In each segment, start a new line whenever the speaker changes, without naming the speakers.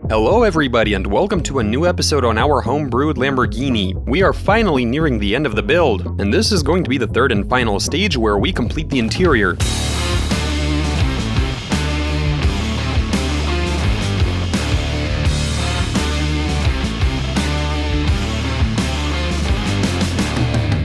Hello everybody and welcome to a new episode on our home-brewed Lamborghini. We are finally nearing the end of the build, and this is going to be the third and final stage where we complete the interior.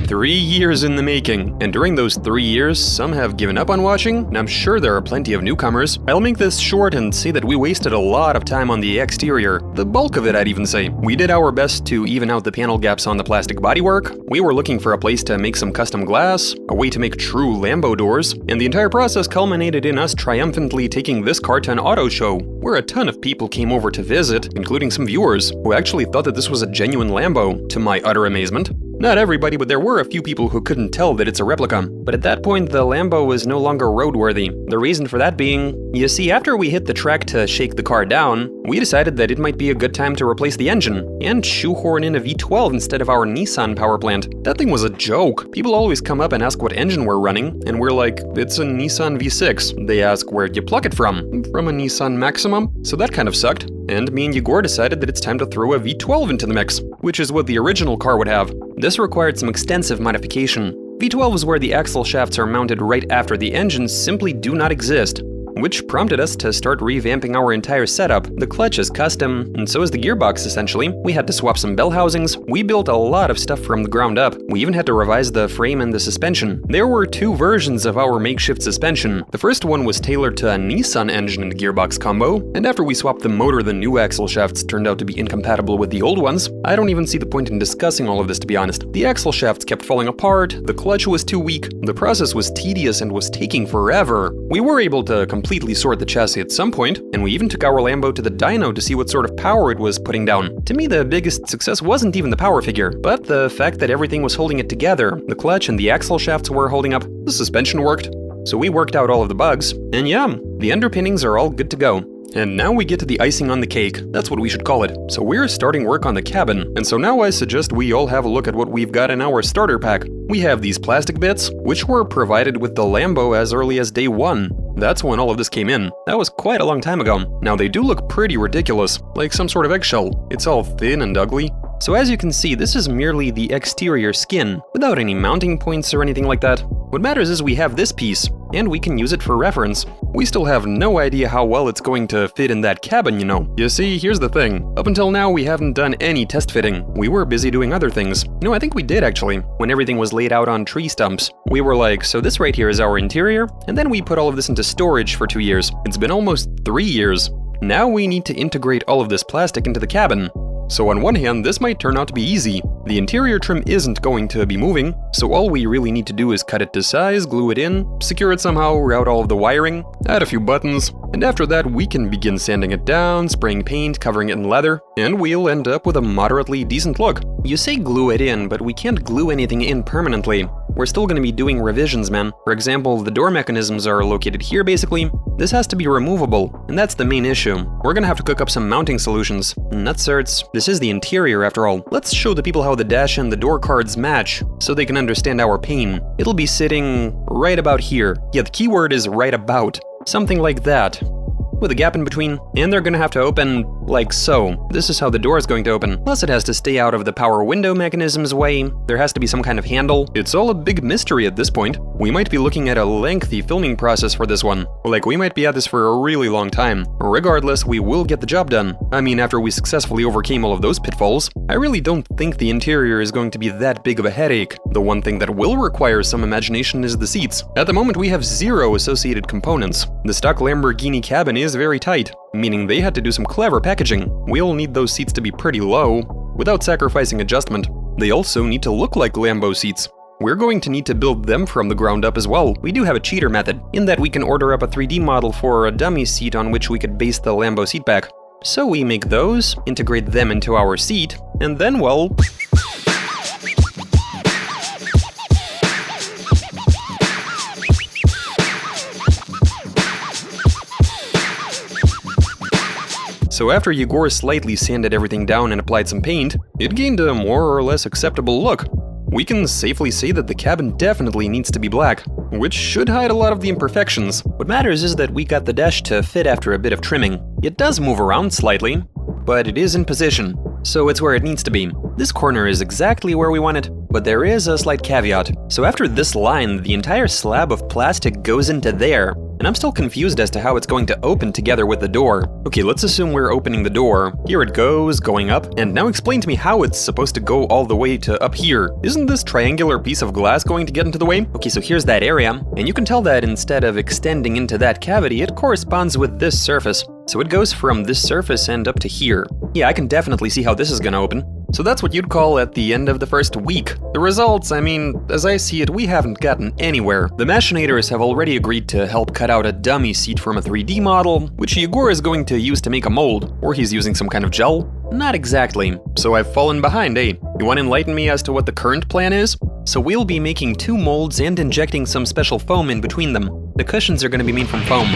Three years in the making, and during those 3 years, some have given up on watching, and I'm sure there are plenty of newcomers. I'll make this short and say that we wasted a lot of time on the exterior. The bulk of it, I'd even say. We did our best to even out the panel gaps on the plastic bodywork. We were looking for a place to make some custom glass, a way to make true Lambo doors, and the entire process culminated in us triumphantly taking this car to an auto show, where a ton of people came over to visit, including some viewers, who actually thought that this was a genuine Lambo, to my utter amazement. Not everybody, but there were a few people who couldn't tell that it's a replica. But at that point, the Lambo was no longer roadworthy. The reason for that being, you see, after we hit the track to shake the car down, we decided that it might be a good time to replace the engine, and shoehorn in a V12 instead of our Nissan power plant. That thing was a joke. People always come up and ask what engine we're running, and we're like, it's a Nissan V6. They ask where'd you plug it from? From a Nissan Maximum? So that kind of sucked. And me and Yegor decided that it's time to throw a V12 into the mix, which is what the original car would have. This required some extensive modification. V12 is where the axle shafts are mounted right after the engines simply do not exist, which prompted us to start revamping our entire setup. The clutch is custom, and so is the gearbox essentially. We had to swap some bell housings. We built a lot of stuff from the ground up. We even had to revise the frame and the suspension. There were two versions of our makeshift suspension. The first one was tailored to a Nissan engine and gearbox combo, and after we swapped the motor, the new axle shafts turned out to be incompatible with the old ones. I don't even see the point in discussing all of this, to be honest. The axle shafts kept falling apart, the clutch was too weak, the process was tedious and was taking forever. We were able to completely sort the chassis at some point, and we even took our Lambo to the dyno to see what sort of power it was putting down. To me, the biggest success wasn't even the power figure, but the fact that everything was holding it together. The clutch and the axle shafts were holding up, the suspension worked. So we worked out all of the bugs, and yeah, the underpinnings are all good to go. And now we get to the icing on the cake. That's what we should call it. So we're starting work on the cabin. And so now I suggest we all have a look at what we've got in our starter pack. We have these plastic bits, which were provided with the Lambo as early as day 1. That's when all of this came in. That was quite a long time ago. Now they do look pretty ridiculous, like some sort of eggshell. It's all thin and ugly. So as you can see, this is merely the exterior skin, without any mounting points or anything like that. What matters is we have this piece, and we can use it for reference. We still have no idea how well it's going to fit in that cabin, you know. You see, here's the thing. Up until now, we haven't done any test fitting. We were busy doing other things. No, I think we did actually. When everything was laid out on tree stumps, we were like, so this right here is our interior, and then we put all of this into storage for 2 years. It's been almost 3 years. Now we need to integrate all of this plastic into the cabin. So on one hand, this might turn out to be easy. The interior trim isn't going to be moving, so all we really need to do is cut it to size, glue it in, secure it somehow, route all of the wiring, add a few buttons, and after that we can begin sanding it down, spraying paint, covering it in leather, and we'll end up with a moderately decent look. You say glue it in, but we can't glue anything in permanently. We're still going to be doing revisions, man. For example, the door mechanisms are located here basically. This has to be removable, and that's the main issue. We're gonna have to cook up some mounting solutions. Nutserts. This is the interior after all. Let's show the people how the dash and the door cards match, so they can understand our pain. It'll be sitting right about here. Yeah, the keyword is right about. Something like that, with a gap in between, and they're gonna have to open like so. This is how the door is going to open. Plus it has to stay out of the power window mechanism's way. There has to be some kind of handle. It's all a big mystery at this point. We might be looking at a lengthy filming process for this one. Like, we might be at this for a really long time. Regardless, we will get the job done. I mean, after we successfully overcame all of those pitfalls, I really don't think the interior is going to be that big of a headache. The one thing that will require some imagination is the seats. At the moment, we have 0 associated components. The stock Lamborghini cabin is very tight, meaning they had to do some clever packaging. We'll need those seats to be pretty low, without sacrificing adjustment. They also need to look like Lambo seats. We're going to need to build them from the ground up as well. We do have a cheater method, in that we can order up a 3D model for a dummy seat on which we could base the Lambo seat back. So we make those, integrate them into our seat, and then, well, so after Yegor slightly sanded everything down and applied some paint, it gained a more or less acceptable look. We can safely say that the cabin definitely needs to be black, which should hide a lot of the imperfections. What matters is that we got the dash to fit after a bit of trimming. It does move around slightly, but it is in position, so it's where it needs to be. This corner is exactly where we want it, but there is a slight caveat. So after this line, the entire slab of plastic goes into there, and I'm still confused as to how it's going to open together with the door. Okay, let's assume we're opening the door. Here it goes, going up, and now explain to me how it's supposed to go all the way to up here. Isn't this triangular piece of glass going to get into the way? Okay, so here's that area, and you can tell that instead of extending into that cavity, it corresponds with this surface. So it goes from this surface and up to here. Yeah, I can definitely see how this is gonna open. So that's what you'd call at the end of the first week. The results, I mean, as I see it, we haven't gotten anywhere. The machinators have already agreed to help cut out a dummy seat from a 3D model, which Igor is going to use to make a mold, or he's using some kind of gel. Not exactly. So I've fallen behind, eh? You want to enlighten me as to what the current plan is? So we'll be making 2 molds and injecting some special foam in between them. The cushions are going to be made from foam.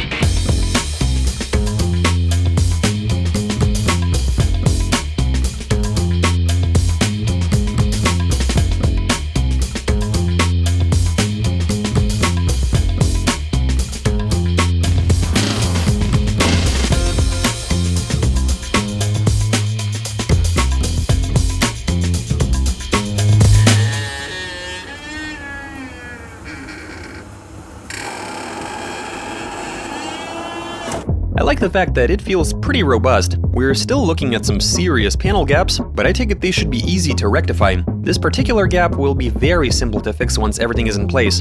I like the fact that it feels pretty robust. We're still looking at some serious panel gaps, but I take it they should be easy to rectify. This particular gap will be very simple to fix once everything is in place.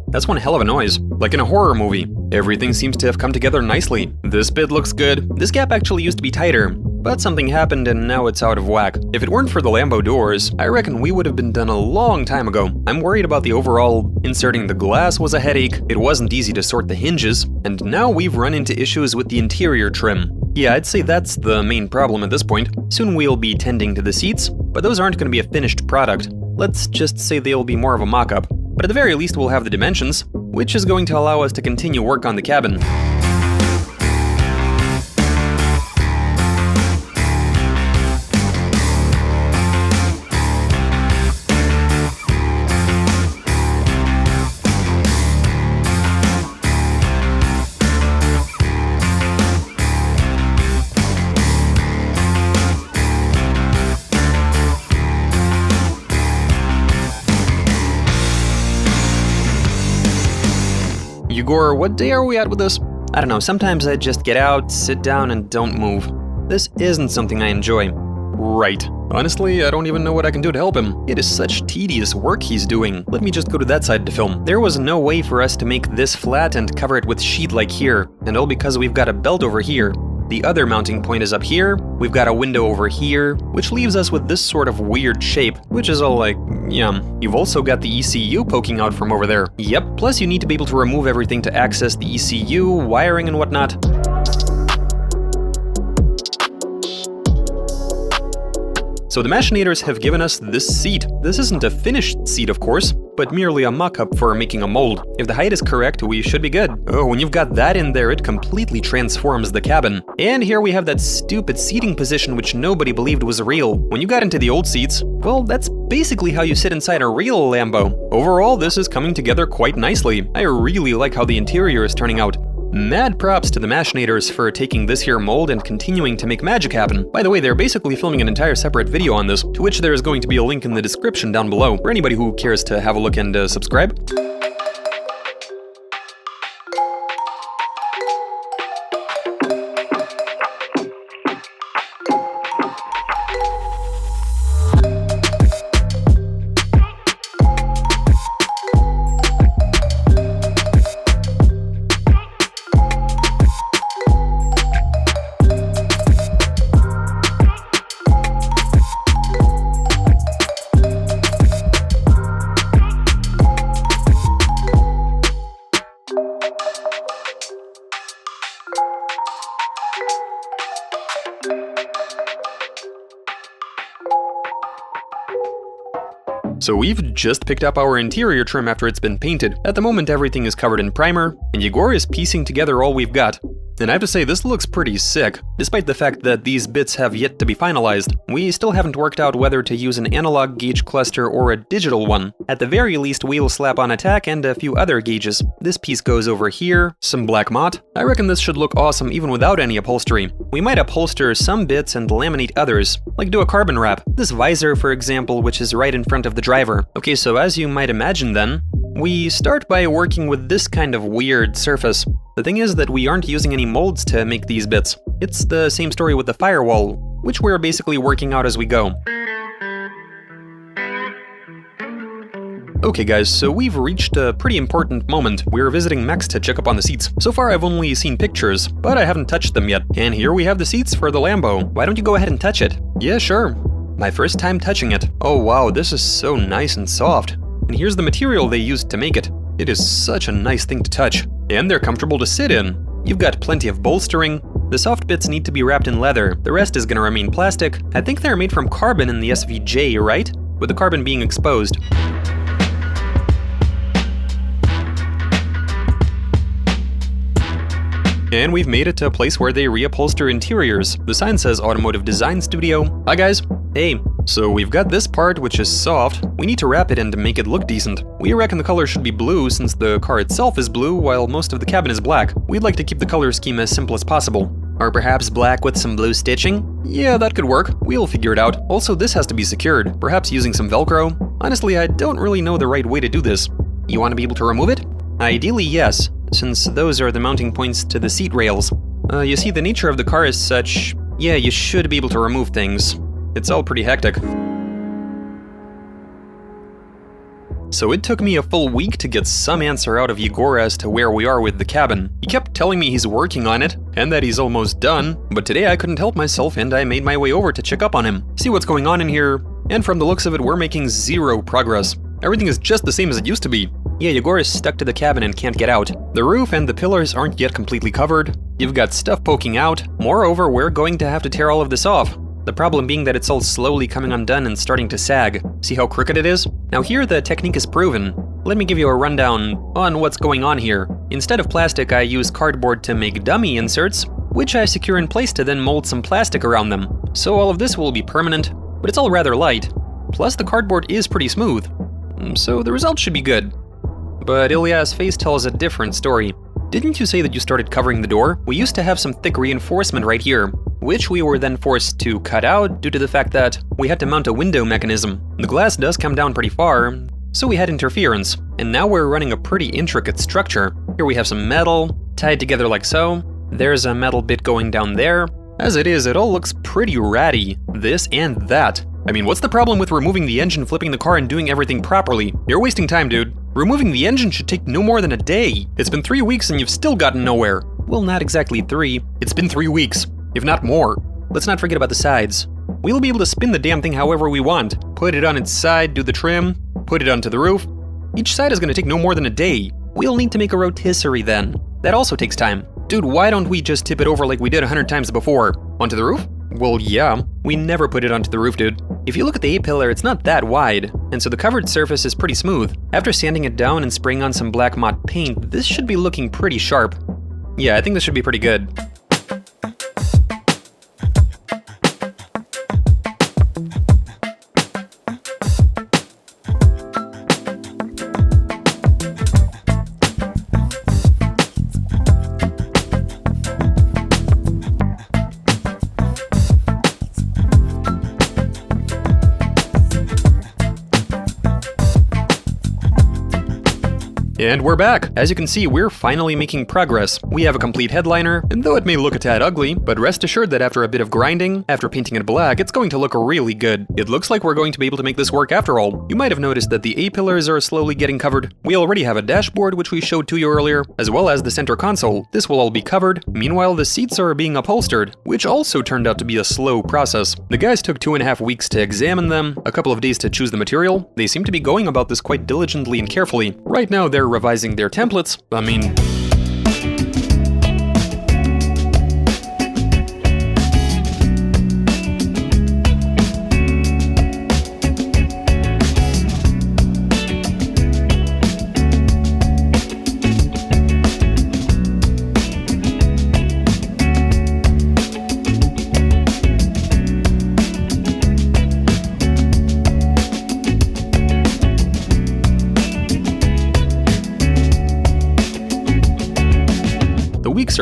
That's one hell of a noise, like in a horror movie. Everything seems to have come together nicely. This bit looks good. This gap actually used to be tighter, but something happened and now it's out of whack. If it weren't for the Lambo doors, I reckon we would have been done a long time ago. I'm worried about the overall. Inserting the glass was a headache, it wasn't easy to sort the hinges, and now we've run into issues with the interior trim. Yeah, I'd say that's the main problem at this point. Soon we'll be tending to the seats, but those aren't going to be a finished product. Let's just say they'll be more of a mock-up. But at the very least we'll have the dimensions, which is going to allow us to continue work on the cabin. Igor, what day are we at with this? I don't know, sometimes I just get out, sit down, and don't move. This isn't something I enjoy. Right. Honestly, I don't even know what I can do to help him. It is such tedious work he's doing. Let me just go to that side to film. There was no way for us to make this flat and cover it with sheet like here, and all because we've got a belt over here. The other mounting point is up here, we've got a window over here, which leaves us with this sort of weird shape, which is all like, yum. You've also got the ECU poking out from over there. Yep, plus you need to be able to remove everything to access the ECU, wiring and whatnot. So the machinators have given us this seat. This isn't a finished seat, of course, but merely a mock-up for making a mold. If the height is correct, we should be good. Oh, when you've got that in there, it completely transforms the cabin. And here we have that stupid seating position which nobody believed was real. When you got into the old seats, well, that's basically how you sit inside a real Lambo. Overall, this is coming together quite nicely. I really like how the interior is turning out. Mad props to the machinators for taking this here mold and continuing to make magic happen. By the way, they're basically filming an entire separate video on this, to which there is going to be a link in the description down below for anybody who cares to have a look and subscribe. So we've just picked up our interior trim after it's been painted. At the moment everything is covered in primer, and Igor is piecing together all we've got. And I have to say, this looks pretty sick. Despite the fact that these bits have yet to be finalized, we still haven't worked out whether to use an analog gauge cluster or a digital one. At the very least, we'll slap on a tack and a few other gauges. This piece goes over here, some black motte. I reckon this should look awesome even without any upholstery. We might upholster some bits and laminate others, like do a carbon wrap. This visor, for example, which is right in front of the driver. Okay, so as you might imagine then, we start by working with this kind of weird surface. The thing is that we aren't using any molds to make these bits. It's the same story with the firewall, which we're basically working out as we go. Okay guys, so we've reached a pretty important moment. We're visiting mechs to check up on the seats. So far I've only seen pictures, but I haven't touched them yet. And here we have the seats for the Lambo. Why don't you go ahead and touch it? Yeah, sure. My first time touching it. Oh wow, this is so nice and soft. And here's the material they used to make it. It is such a nice thing to touch. And they're comfortable to sit in. You've got plenty of bolstering. The soft bits need to be wrapped in leather. The rest is gonna remain plastic. I think they're made from carbon in the SVJ, right? With the carbon being exposed. And we've made it to a place where they reupholster interiors. The sign says Automotive Design Studio. Hi guys. Hey. So we've got this part, which is soft. We need to wrap it in to make it look decent. We reckon the color should be blue since the car itself is blue while most of the cabin is black. We'd like to keep the color scheme as simple as possible. Or perhaps black with some blue stitching? Yeah, that could work. We'll figure it out. Also, this has to be secured, perhaps using some Velcro. Honestly, I don't really know the right way to do this. You want to be able to remove it? Ideally, yes, since those are the mounting points to the seat rails. You see, the nature of the car is such... Yeah, you should be able to remove things. It's all pretty hectic. So it took me a full week to get some answer out of Yegor as to where we are with the cabin. He kept telling me he's working on it, and that he's almost done, but today I couldn't help myself and I made my way over to check up on him, see what's going on in here, and from the looks of it, we're making zero progress. Everything is just the same as it used to be. Yeah, Yegor is stuck to the cabin and can't get out. The roof and the pillars aren't yet completely covered. You've got stuff poking out. Moreover, we're going to have to tear all of this off. The problem being that it's all slowly coming undone and starting to sag. See how crooked it is? Now here the technique is proven. Let me give you a rundown on what's going on here. Instead of plastic, I use cardboard to make dummy inserts, which I secure in place to then mold some plastic around them. So all of this will be permanent, but it's all rather light. Plus the cardboard is pretty smooth, so the result should be good. But Ilya's face tells a different story. Didn't you say that you started covering the door? We used to have some thick reinforcement right here, which we were then forced to cut out due to the fact that we had to mount a window mechanism. The glass does come down pretty far, so we had interference. And now we're running a pretty intricate structure. Here we have some metal, tied together like so. There's a metal bit going down there. As it is, it all looks pretty ratty. This and that. I mean, what's the problem with removing the engine, flipping the car, and doing everything properly? You're wasting time, dude. Removing the engine should take no more than a day. It's been 3 weeks and you've still gotten nowhere. Well, not exactly 3. It's been 3 weeks, if not more. Let's not forget about the sides. We'll be able to spin the damn thing however we want. Put it on its side, do the trim, put it onto the roof. Each side is going to take no more than a day. We'll need to make a rotisserie then. That also takes time. Dude, why don't we just tip it over like we did 100 times before? Onto the roof? Well, yeah. We never put it onto the roof, dude. If you look at the A-pillar, it's not that wide, and so the covered surface is pretty smooth. After sanding it down and spraying on some black motte paint, this should be looking pretty sharp. Yeah, I think this should be pretty good. And we're back! As you can see, we're finally making progress. We have a complete headliner, and though it may look a tad ugly, but rest assured that after a bit of grinding, after painting it black, it's going to look really good. It looks like we're going to be able to make this work after all. You might have noticed that the A-pillars are slowly getting covered. We already have a dashboard, which we showed to you earlier, as well as the center console. This will all be covered. Meanwhile, the seats are being upholstered, which also turned out to be a slow process. The guys took 2.5 weeks to examine them, a couple of days to choose the material. They seem to be going about this quite diligently and carefully. Right now, they're revising their templates. I mean...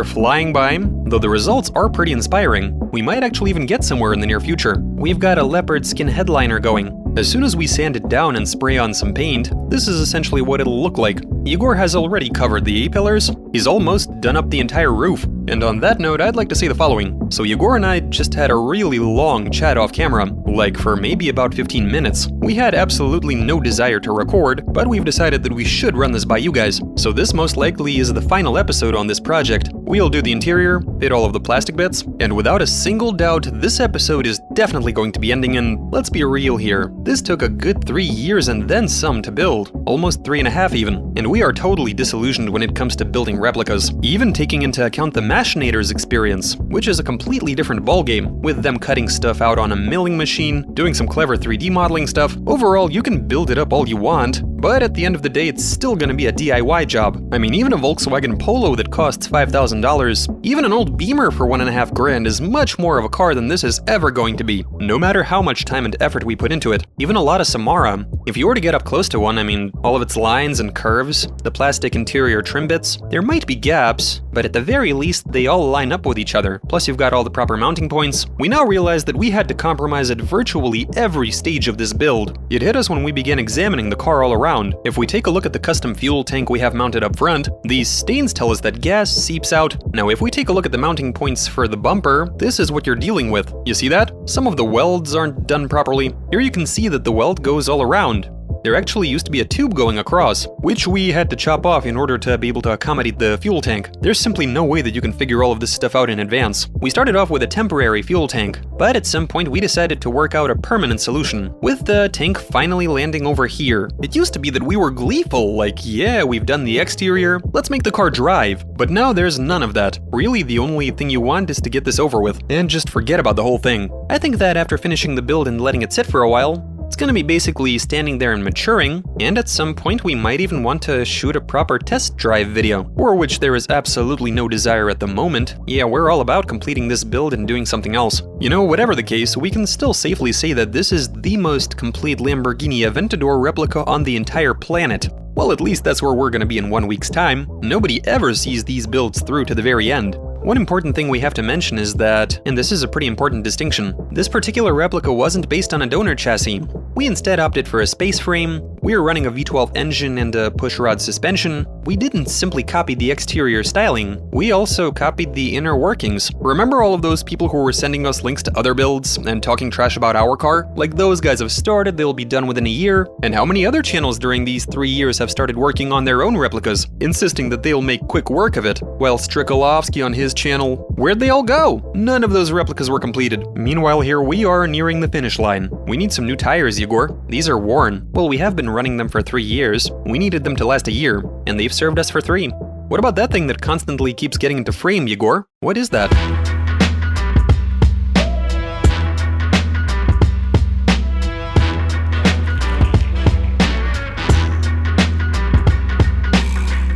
are flying by, though the results are pretty inspiring. We might actually even get somewhere in the near future. We've got a leopard skin headliner going. As soon as we sand it down and spray on some paint, this is essentially what it'll look like. Igor has already covered the A-pillars, he's almost done up the entire roof. And on that note, I'd like to say the following. So Igor and I just had a really long chat off camera, like for maybe about 15 minutes. We had absolutely no desire to record, but we've decided that we should run this by you guys. So this most likely is the final episode on this project. We'll do the interior, fit all of the plastic bits, and without a single doubt, this episode is definitely going to be ending in, let's be real here, this took a good 3 years and then some to build, almost 3.5 even, and we are totally disillusioned when it comes to building replicas, even taking into account the Machinator's experience, which is a completely different ballgame, with them cutting stuff out on a milling machine, doing some clever 3D modeling stuff. Overall, you can build it up all you want, but at the end of the day, it's still gonna be a DIY job. I mean, even a Volkswagen Polo that costs $5,000, even an old Beamer for $1.5 grand is much more of a car than this is ever going to be, no matter how much time and effort we put into it. Even a lot of Samara. If you were to get up close to one, I mean, all of its lines and curves, the plastic interior trim bits, there might be gaps, but at the very least, they all line up with each other. Plus you've got all the proper mounting points. We now realize that we had to compromise at virtually every stage of this build. It hit us when we began examining the car all around. If we take a look at the custom fuel tank we have mounted up front, these stains tell us that gas seeps out. Now if we take a look at the mounting points for the bumper, this is what you're dealing with. You see that? Some of the welds aren't done properly. Here you can see that the weld goes all around. There actually used to be a tube going across, which we had to chop off in order to be able to accommodate the fuel tank. There's simply no way that you can figure all of this stuff out in advance. We started off with a temporary fuel tank, but at some point we decided to work out a permanent solution, with the tank finally landing over here. It used to be that we were gleeful, like, yeah, we've done the exterior, let's make the car drive. But now there's none of that. Really, the only thing you want is to get this over with, and just forget about the whole thing. I think that after finishing the build and letting it sit for a while, it's gonna be basically standing there and maturing, and at some point we might even want to shoot a proper test drive video, for which there is absolutely no desire at the moment. Yeah, we're all about completing this build and doing something else. You know, whatever the case, we can still safely say that this is the most complete Lamborghini Aventador replica on the entire planet. Well, at least that's where we're gonna be in 1 week's time. Nobody ever sees these builds through to the very end. One important thing we have to mention is that, and this is a pretty important distinction, this particular replica wasn't based on a donor chassis. We instead opted for a space frame, we are running a V12 engine and a pushrod suspension. We didn't simply copy the exterior styling, we also copied the inner workings. Remember all of those people who were sending us links to other builds and talking trash about our car? Like, those guys have started, they'll be done within a year. And how many other channels during these 3 years have started working on their own replicas, insisting that they'll make quick work of it? Well, STREKAL on his channel, where'd they all go? None of those replicas were completed. Meanwhile, here we are nearing the finish line. We need some new tires, Igor. These are worn. Well, we have been running them for 3 years. We needed them to last a year, and they've served us for 3. What about that thing that constantly keeps getting into frame, Igor? What is that?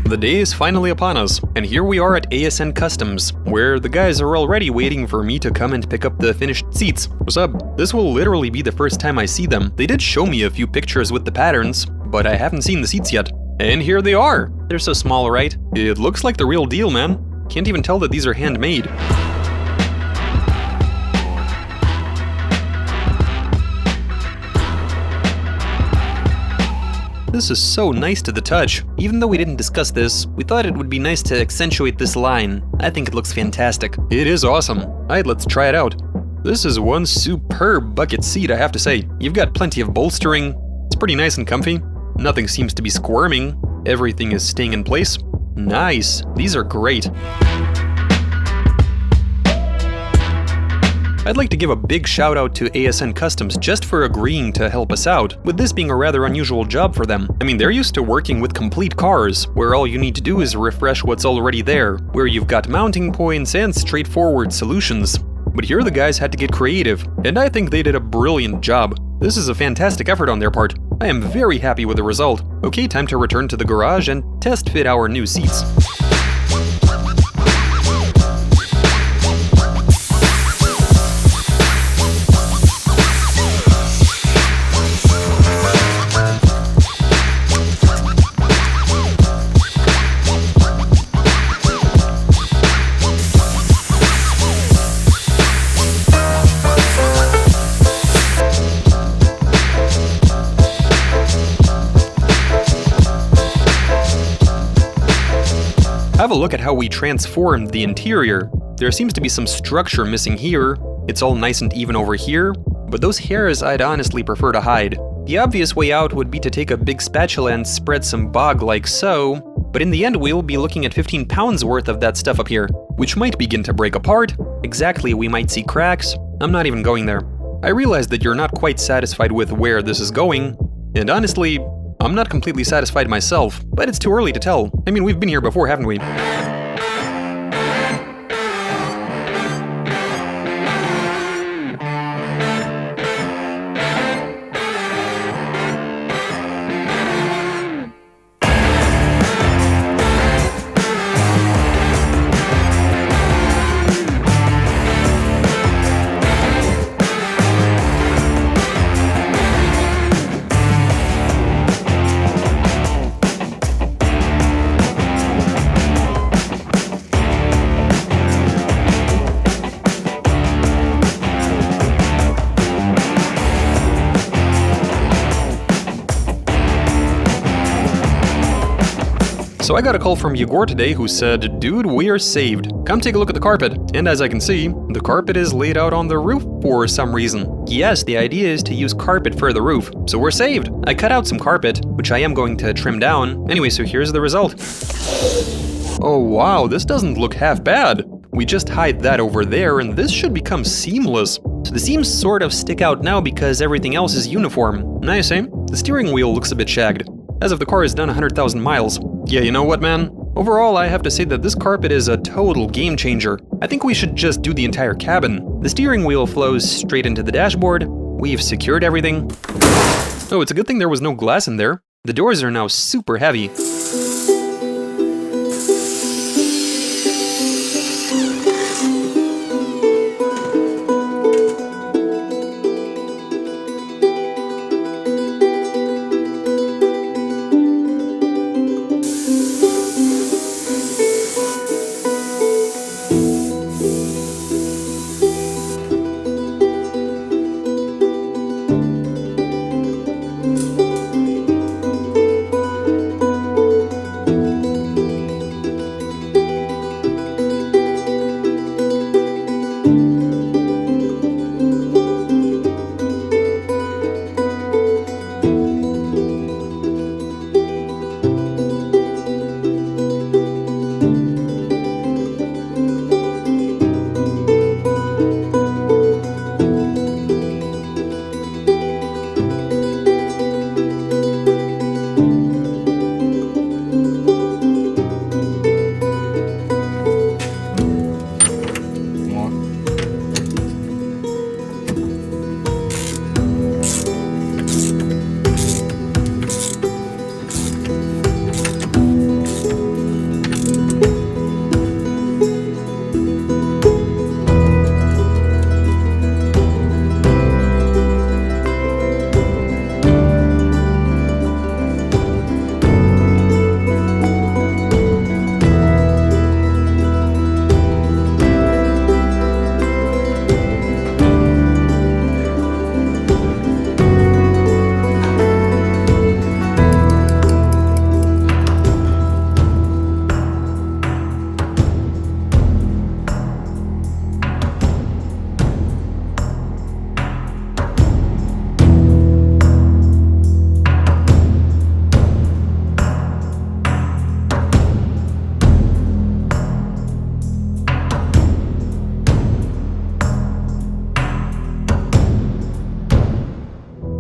The day is finally upon us, and here we are at ASN Customs, where the guys are already waiting for me to come and pick up the finished seats. What's up? This will literally be the first time I see them. They did show me a few pictures with the patterns, but I haven't seen the seats yet. And here they are! They're so small, right? It looks like the real deal, man. Can't even tell that these are handmade. This is so nice to the touch. Even though we didn't discuss this, we thought it would be nice to accentuate this line. I think it looks fantastic. It is awesome. Alright, let's try it out. This is one superb bucket seat, I have to say. You've got plenty of bolstering. It's pretty nice and comfy. Nothing seems to be squirming. Everything is staying in place. Nice. These are great. I'd like to give a big shout out to ASN Customs just for agreeing to help us out, with this being a rather unusual job for them. I mean, they're used to working with complete cars, where all you need to do is refresh what's already there, where you've got mounting points and straightforward solutions. But here the guys had to get creative, and I think they did a brilliant job. This is a fantastic effort on their part. I am very happy with the result. Okay, time to return to the garage and test fit our new seats. a look at how we transformed the interior. There seems to be some structure missing here. It's all nice and even over here, but those hairs I'd honestly prefer to hide. The obvious way out would be to take a big spatula and spread some bog like so, but in the end we'll be looking at 15 pounds worth of that stuff up here, which might begin to break apart. Exactly, we might see cracks. I'm not even going there. I realize that you're not quite satisfied with where this is going, and honestly, I'm not completely satisfied myself, but it's too early to tell. I mean, we've been here before, haven't we? So I got a call from Yegor today who said, "Dude, we're saved. Come take a look at the carpet." And as I can see, the carpet is laid out on the roof for some reason. Yes, the idea is to use carpet for the roof, so we're saved. I cut out some carpet, which I am going to trim down. Anyway, so here's the result. Oh wow, this doesn't look half bad. We just hide that over there and this should become seamless. So the seams sort of stick out now because everything else is uniform. Nice, eh? The steering wheel looks a bit shagged, as if the car has done 100,000 miles. Yeah, you know what, man? Overall, I have to say that this carpet is a total game changer. I think we should just do the entire cabin. The steering wheel flows straight into the dashboard. We've secured everything. Oh, it's a good thing there was no glass in there. The doors are now super heavy.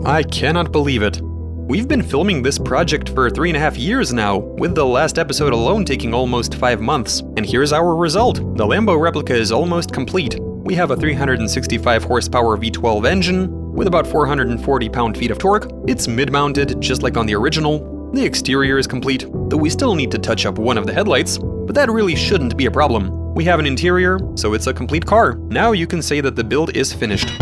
I cannot believe it. We've been filming this project for 3.5 years now, with the last episode alone taking almost 5 months. And here's our result. The Lambo replica is almost complete. We have a 365 horsepower V12 engine with about 440 pound-feet of torque. It's mid-mounted, just like on the original. The exterior is complete, though we still need to touch up one of the headlights, but that really shouldn't be a problem. We have an interior, so it's a complete car. Now you can say that the build is finished.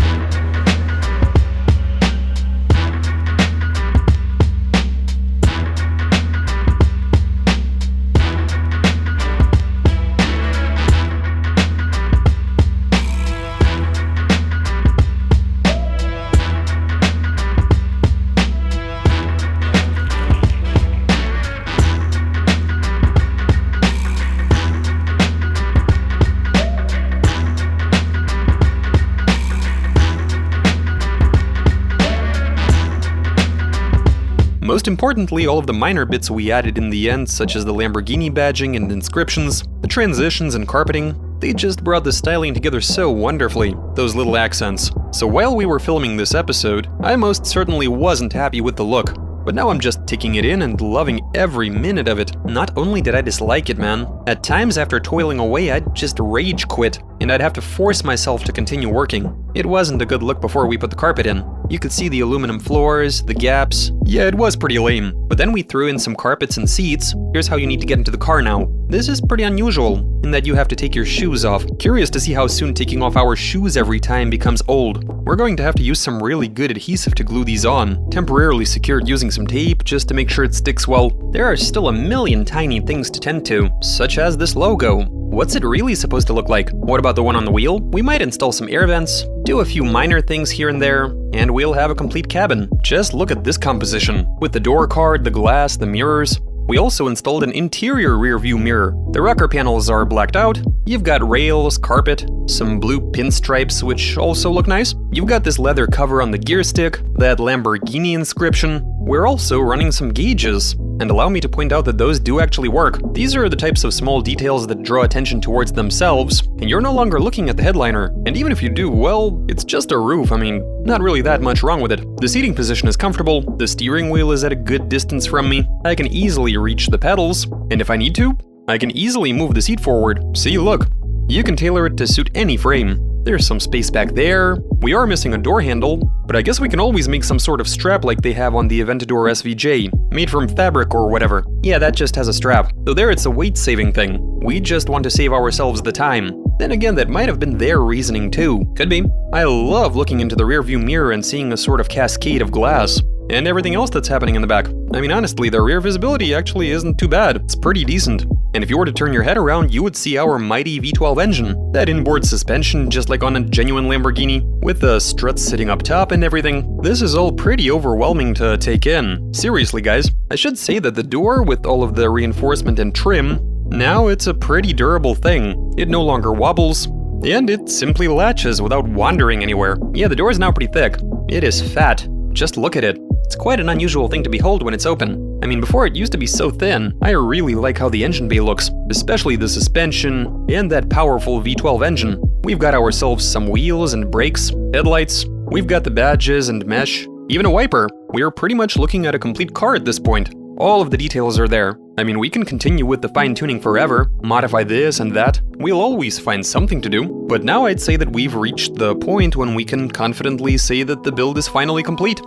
Most importantly, all of the minor bits we added in the end, such as the Lamborghini badging and inscriptions, the transitions and carpeting, they just brought the styling together so wonderfully, those little accents. So while we were filming this episode, I most certainly wasn't happy with the look. But now I'm just taking it in and loving every minute of it. Not only did I dislike it, man, at times after toiling away I'd just rage quit, and I'd have to force myself to continue working. It wasn't a good look before we put the carpet in. You could see the aluminum floors, the gaps. Yeah, it was pretty lame. But then we threw in some carpets and seats. Here's how you need to get into the car now. This is pretty unusual, in that you have to take your shoes off. Curious to see how soon taking off our shoes every time becomes old. We're going to have to use some really good adhesive to glue these on, temporarily secured using some tape just to make sure it sticks well. There are still a million tiny things to tend to, such as this logo. What's it really supposed to look like? What about the one on the wheel? We might install some air vents, do a few minor things here and there, and we'll have a complete cabin. Just look at this composition, with the door card, the glass, the mirrors. We also installed an interior rear view mirror. The rocker panels are blacked out. You've got rails, carpet, some blue pinstripes which also look nice. You've got this leather cover on the gear stick, that Lamborghini inscription. We're also running some gauges. And allow me to point out that those do actually work. These are the types of small details that draw attention towards themselves, and you're no longer looking at the headliner. And even if you do, well, it's just a roof. I mean, not really that much wrong with it. The seating position is comfortable, the steering wheel is at a good distance from me, I can easily reach the pedals, and if I need to, I can easily move the seat forward. See, look. You can tailor it to suit any frame. There's some space back there. We are missing a door handle, but I guess we can always make some sort of strap like they have on the Aventador SVJ, made from fabric or whatever. Yeah, that just has a strap. So there it's a weight-saving thing. We just want to save ourselves the time. Then again, that might have been their reasoning too. Could be. I love looking into the rearview mirror and seeing a sort of cascade of glass. And everything else that's happening in the back. I mean, honestly, the rear visibility actually isn't too bad. It's pretty decent. And if you were to turn your head around, you would see our mighty V12 engine. That inboard suspension, just like on a genuine Lamborghini, with the struts sitting up top and everything. This is all pretty overwhelming to take in. Seriously, guys. I should say that the door, with all of the reinforcement and trim, now it's a pretty durable thing. It no longer wobbles, and it simply latches without wandering anywhere. Yeah, the door is now pretty thick. It is fat. Just look at it. It's quite an unusual thing to behold when it's open. I mean, before it used to be so thin. I really like how the engine bay looks, especially the suspension and that powerful V12 engine. We've got ourselves some wheels and brakes, headlights, we've got the badges and mesh, even a wiper. We're pretty much looking at a complete car at this point. All of the details are there. I mean, we can continue with the fine-tuning forever, modify this and that. We'll always find something to do. But now I'd say that we've reached the point when we can confidently say that the build is finally complete.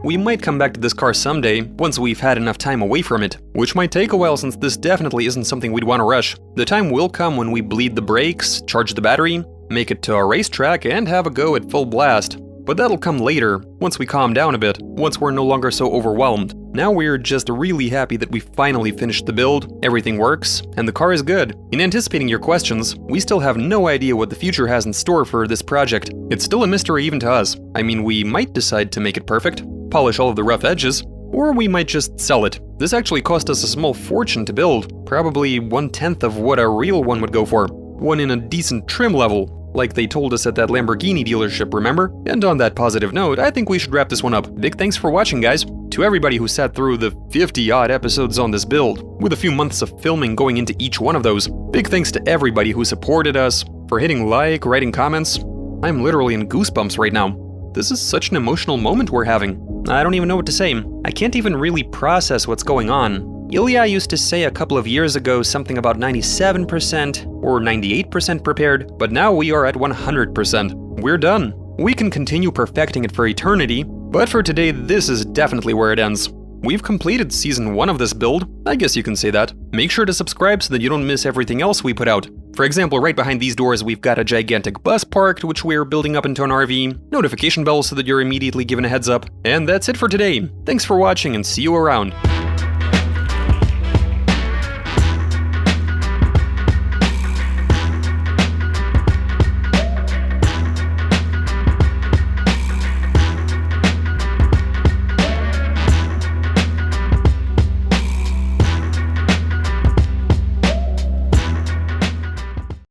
We might come back to this car someday, once we've had enough time away from it, which might take a while since this definitely isn't something we'd want to rush. The time will come when we bleed the brakes, charge the battery, make it to a racetrack, and have a go at full blast. But that'll come later, once we calm down a bit, once we're no longer so overwhelmed. Now we're just really happy that we finally finished the build, everything works, and the car is good. In anticipating your questions, we still have no idea what the future has in store for this project. It's still a mystery even to us. I mean, we might decide to make it perfect, polish all of the rough edges, or we might just sell it. This actually cost us a small fortune to build, probably 1/10 of what a real one would go for. One in a decent trim level, like they told us at that Lamborghini dealership, remember? And on that positive note, I think we should wrap this one up. Big thanks for watching, guys. To everybody who sat through the 50-odd episodes on this build, with a few months of filming going into each one of those. Big thanks to everybody who supported us, for hitting like, writing comments. I'm literally in goosebumps right now. This is such an emotional moment we're having. I don't even know what to say. I can't even really process what's going on. Ilya used to say a couple of years ago something about 97% or 98% prepared, but now we are at 100%. We're done. We can continue perfecting it for eternity, but for today, this is definitely where it ends. We've completed Season 1 of this build, I guess you can say that. Make sure to subscribe so that you don't miss everything else we put out. For example, right behind these doors we've got a gigantic bus parked, which we're building up into an RV, notification bell so that you're immediately given a heads up, and that's it for today. Thanks for watching and see you around.